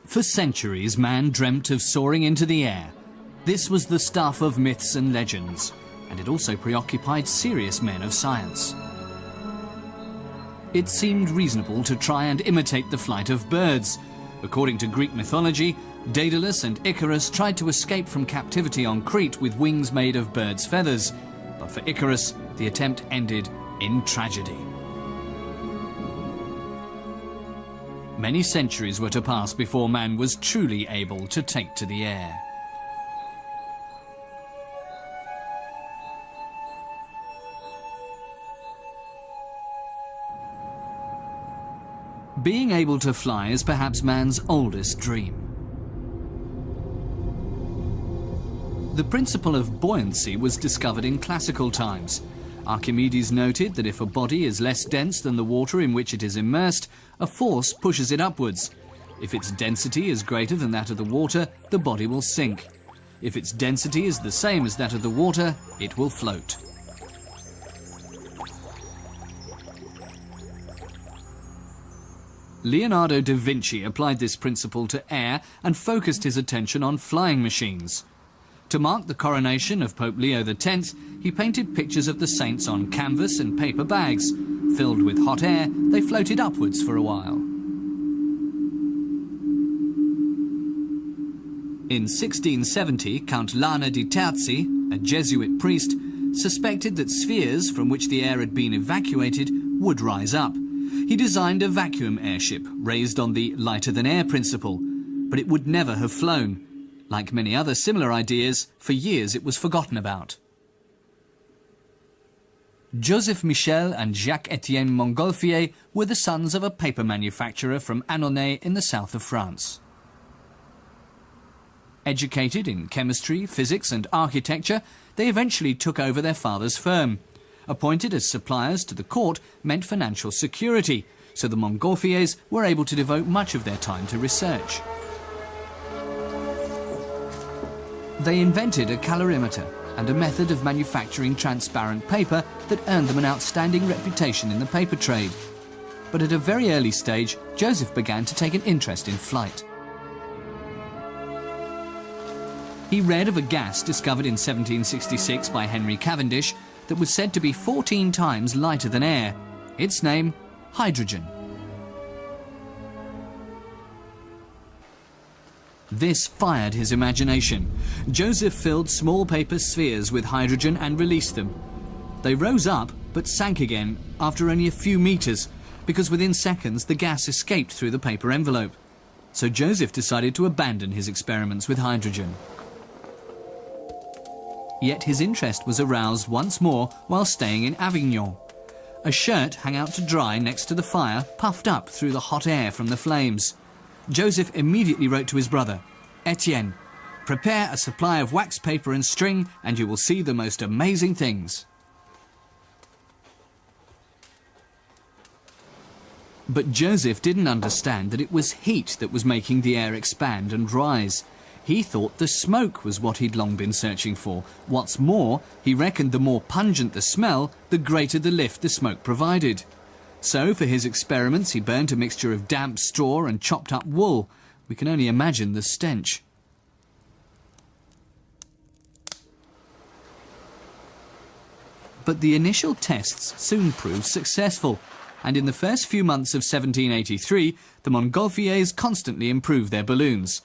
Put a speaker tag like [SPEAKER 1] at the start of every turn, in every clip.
[SPEAKER 1] For centuries, man dreamt of soaring into the air. This was the stuff of myths and legends, and it also preoccupied serious men of science. It seemed reasonable to try and imitate the flight of birds. According to Greek mythology, Daedalus and Icarus tried to escape from captivity on Crete with wings made of birds' feathers, but for Icarus, the attempt ended in tragedy. Many centuries were to pass before man was truly able to take to the air. Being able to fly is perhaps man's oldest dream. The principle of buoyancy was discovered in classical times. Archimedes noted that if a body is less dense than the water in which it is immersed, a force pushes it upwards. If its density is greater than that of the water, the body will sink. If its density is the same as that of the water, it will float. Leonardo da Vinci applied this principle to air and focused his attention on flying machines. To mark the coronation of Pope Leo X, he painted pictures of the saints on canvas and paper bags. Filled with hot air, they floated upwards for a while. In 1670, Count Lana di Terzi, a Jesuit priest, suspected that spheres from which the air had been evacuated would rise up. He designed a vacuum airship raised on the lighter-than-air principle, but it would never have flown. Like many other similar ideas, for years it was forgotten about. Joseph Michel and Jacques-Étienne Montgolfier were the sons of a paper manufacturer from Annonay in the south of France. Educated in chemistry, physics and architecture, they eventually took over their father's firm. Appointed as suppliers to the court meant financial security, so the Montgolfiers were able to devote much of their time to research. They invented a calorimeter and a method of manufacturing transparent paper that earned them an outstanding reputation in the paper trade. But at a very early stage, Joseph began to take an interest in flight. He read of a gas discovered in 1766 by Henry Cavendish that was said to be 14 times lighter than air. Its name, hydrogen. This fired his imagination. Joseph filled small paper spheres with hydrogen and released them. They rose up but sank again after only a few meters, because within seconds the gas escaped through the paper envelope. So Joseph decided to abandon his experiments with hydrogen. Yet his interest was aroused once more while staying in Avignon. A shirt hung out to dry next to the fire puffed up through the hot air from the flames. Joseph immediately wrote to his brother, Etienne, "Prepare a supply of wax paper and string and you will see the most amazing things." But Joseph didn't understand that it was heat that was making the air expand and rise. He thought the smoke was what he'd long been searching for. What's more, he reckoned the more pungent the smell, the greater the lift the smoke provided. So, for his experiments, he burnt a mixture of damp straw and chopped up wool. We can only imagine the stench. But the initial tests soon proved successful, and in the first few months of 1783, the Montgolfiers constantly improved their balloons.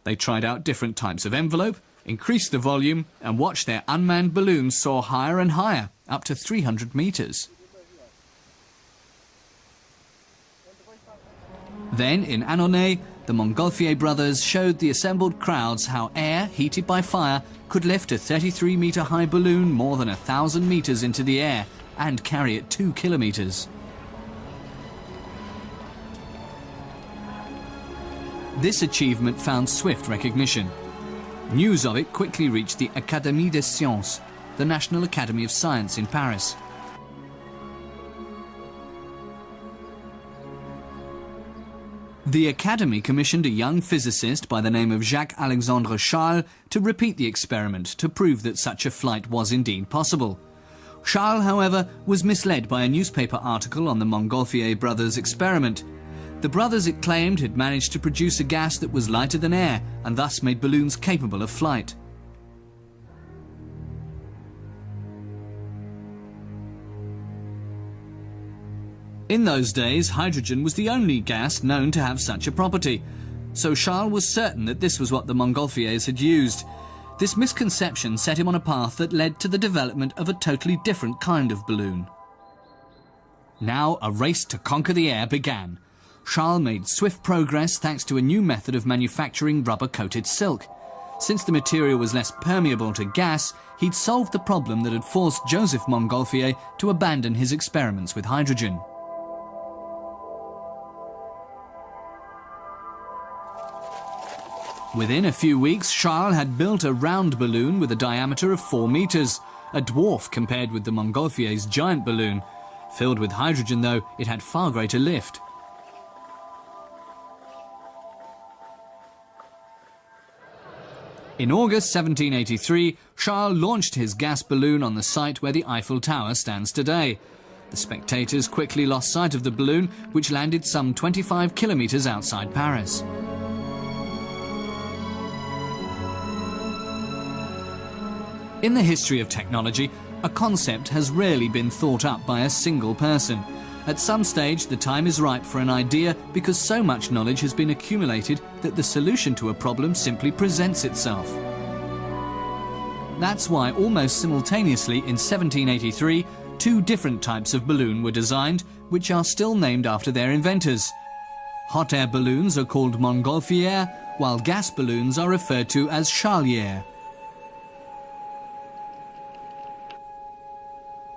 [SPEAKER 1] They tried out different types of envelope, increased the volume, and watched their unmanned balloons soar higher and higher, up to 300 meters. Then, in Annonay, the Montgolfier brothers showed the assembled crowds how air, heated by fire, could lift a 33-meter-high balloon more than 1,000 meters into the air and carry it 2 kilometers. This achievement found swift recognition. News of it quickly reached the Académie des Sciences, the National Academy of Science in Paris. The Academy commissioned a young physicist by the name of Jacques-Alexandre Charles to repeat the experiment to prove that such a flight was indeed possible. Charles, however, was misled by a newspaper article on the Montgolfier brothers' experiment. The brothers, it claimed, had managed to produce a gas that was lighter than air and thus made balloons capable of flight. In those days, hydrogen was the only gas known to have such a property, so Charles was certain that this was what the Montgolfiers had used. This misconception set him on a path that led to the development of a totally different kind of balloon. Now a race to conquer the air began. Charles made swift progress thanks to a new method of manufacturing rubber-coated silk. Since the material was less permeable to gas, he'd solved the problem that had forced Joseph Montgolfier to abandon his experiments with hydrogen. Within a few weeks, Charles had built a round balloon with a diameter of 4 meters, a dwarf compared with the Montgolfiers' giant balloon. Filled with hydrogen, though, it had far greater lift. In August 1783, Charles launched his gas balloon on the site where the Eiffel Tower stands today. The spectators quickly lost sight of the balloon, which landed some 25 kilometers outside Paris. In the history of technology, a concept has rarely been thought up by a single person. At some stage, the time is ripe for an idea because so much knowledge has been accumulated that the solution to a problem simply presents itself. That's why almost simultaneously in 1783, 2 different types of balloon were designed, which are still named after their inventors. Hot air balloons are called Montgolfier, while gas balloons are referred to as Charlier.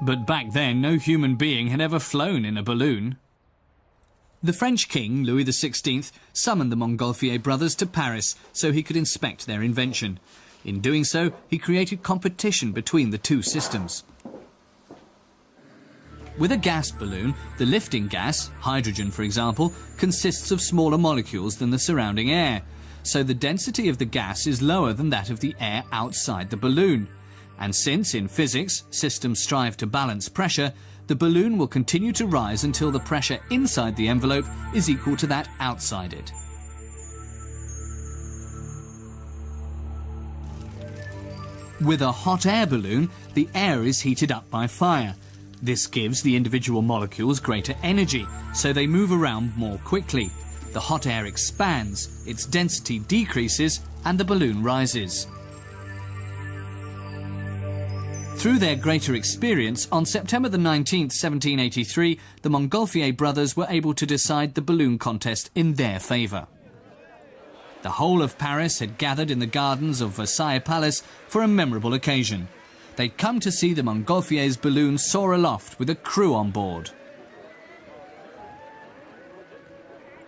[SPEAKER 1] But back then, no human being had ever flown in a balloon. The French king, Louis XVI, summoned the Montgolfier brothers to Paris so he could inspect their invention. In doing so, he created competition between the 2 systems. With a gas balloon, the lifting gas, hydrogen for example, consists of smaller molecules than the surrounding air, so the density of the gas is lower than that of the air outside the balloon. And since, in physics, systems strive to balance pressure, the balloon will continue to rise until the pressure inside the envelope is equal to that outside it. With a hot air balloon, the air is heated up by fire. This gives the individual molecules greater energy, so they move around more quickly. The hot air expands, its density decreases, and the balloon rises. Through their greater experience, on September the 19th, 1783, the Montgolfier brothers were able to decide the balloon contest in their favour. The whole of Paris had gathered in the gardens of Versailles Palace for a memorable occasion. They'd come to see the Montgolfiers' balloon soar aloft with a crew on board.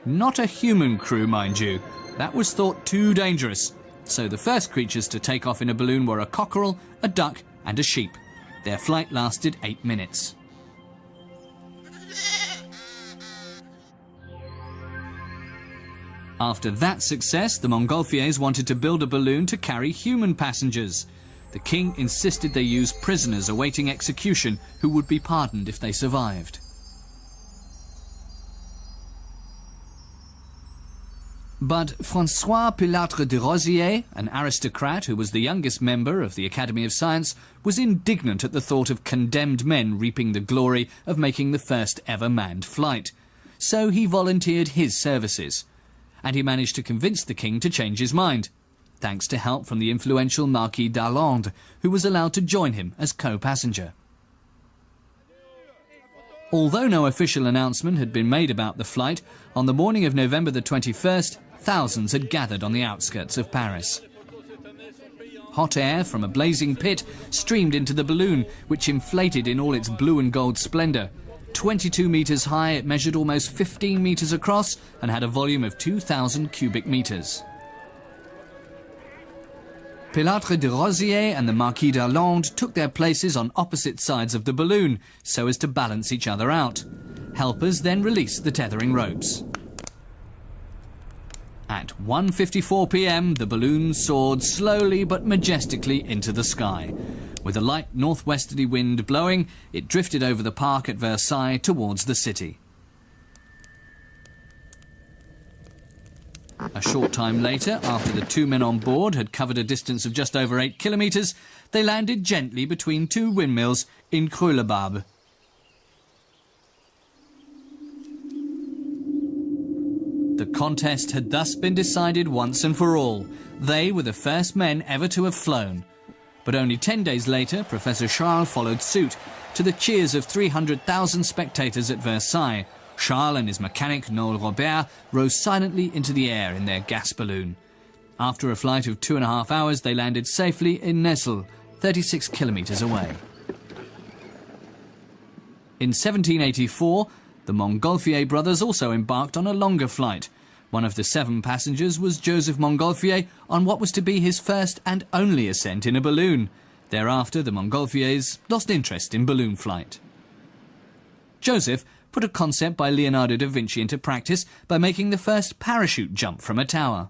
[SPEAKER 1] Not a human crew, mind you. That was thought too dangerous. So the first creatures to take off in a balloon were a cockerel, a duck, and a sheep. Their flight lasted 8 minutes. After that success, the Montgolfiers wanted to build a balloon to carry human passengers. The king insisted they use prisoners awaiting execution who would be pardoned if they survived. But François Pilatre de Rosier, an aristocrat who was the youngest member of the Academy of Science, was indignant at the thought of condemned men reaping the glory of making the first ever manned flight. So he volunteered his services. And he managed to convince the king to change his mind, thanks to help from the influential Marquis d'Arlandes, who was allowed to join him as co-passenger. Although no official announcement had been made about the flight, on the morning of November the 21st, thousands had gathered on the outskirts of Paris. Hot air from a blazing pit streamed into the balloon, which inflated in all its blue and gold splendour. 22 metres high, it measured almost 15 metres across and had a volume of 2,000 cubic metres. Pilatre de Rosier and the Marquis d'Arlandes took their places on opposite sides of the balloon so as to balance each other out. Helpers then released the tethering ropes. At 1:54 p.m, the balloon soared slowly but majestically into the sky. With a light northwesterly wind blowing, it drifted over the park at Versailles towards the city. A short time later, after the 2 men on board had covered a distance of just over 8 kilometres, they landed gently between 2 windmills in Krullebab. The contest had thus been decided once and for all. They were the first men ever to have flown. But only 10 days later, Professor Charles followed suit, to the cheers of 300,000 spectators at Versailles. Charles and his mechanic, Noel Robert, rose silently into the air in their gas balloon. After a flight of 2.5 hours, they landed safely in Nesle, 36 kilometres away. In 1784, the Montgolfier brothers also embarked on a longer flight. One of the 7 passengers was Joseph Montgolfier on what was to be his first and only ascent in a balloon. Thereafter, the Montgolfiers lost interest in balloon flight. Joseph put a concept by Leonardo da Vinci into practice by making the first parachute jump from a tower.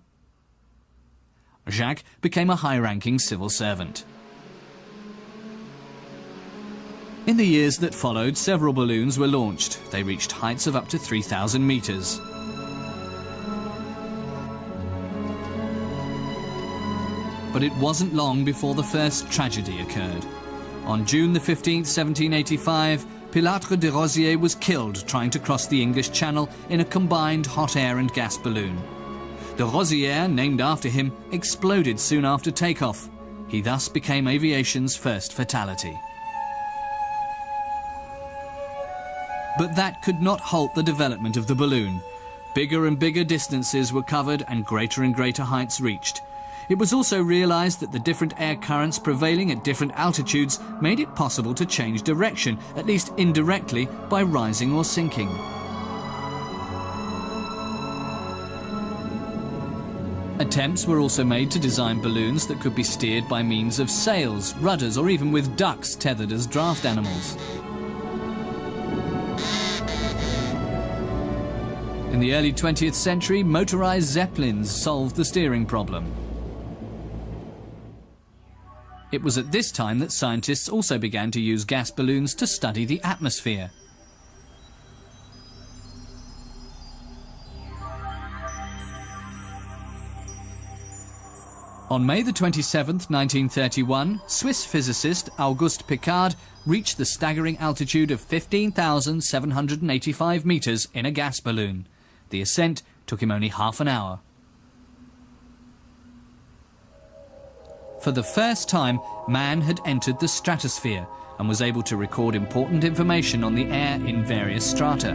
[SPEAKER 1] Jacques became a high-ranking civil servant. In the years that followed, several balloons were launched. They reached heights of up to 3,000 metres. But it wasn't long before the first tragedy occurred. On June the 15th, 1785, Pilâtre de Rozier was killed trying to cross the English Channel in a combined hot air and gas balloon. De Rozier, named after him, exploded soon after takeoff. He thus became aviation's first fatality. But that could not halt the development of the balloon. Bigger and bigger distances were covered and greater heights reached. It was also realised that the different air currents prevailing at different altitudes made it possible to change direction, at least indirectly, by rising or sinking. Attempts were also made to design balloons that could be steered by means of sails, rudders, or even with ducks tethered as draft animals. In the early 20th century, motorised zeppelins solved the steering problem. It was at this time that scientists also began to use gas balloons to study the atmosphere. On May the 27th, 1931, Swiss physicist Auguste Piccard reached the staggering altitude of 15,785 metres in a gas balloon. The ascent took him only half an hour. For the first time, man had entered the stratosphere and was able to record important information on the air in various strata.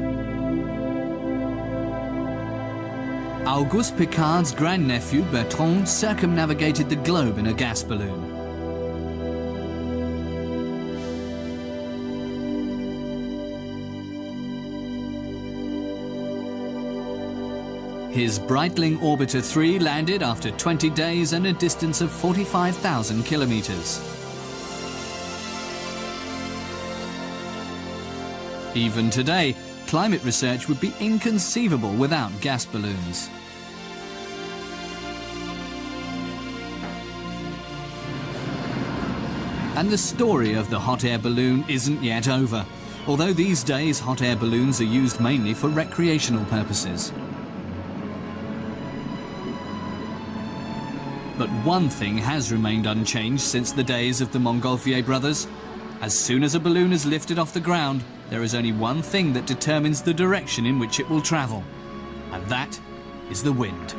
[SPEAKER 1] Auguste Piccard's grandnephew Bertrand circumnavigated the globe in a gas balloon. His Breitling Orbiter 3 landed after 20 days and a distance of 45,000 kilometres. Even today, climate research would be inconceivable without gas balloons. And the story of the hot air balloon isn't yet over, although these days hot air balloons are used mainly for recreational purposes. But one thing has remained unchanged since the days of the Montgolfier brothers. As soon as a balloon is lifted off the ground, there is only one thing that determines the direction in which it will travel, and that is the wind.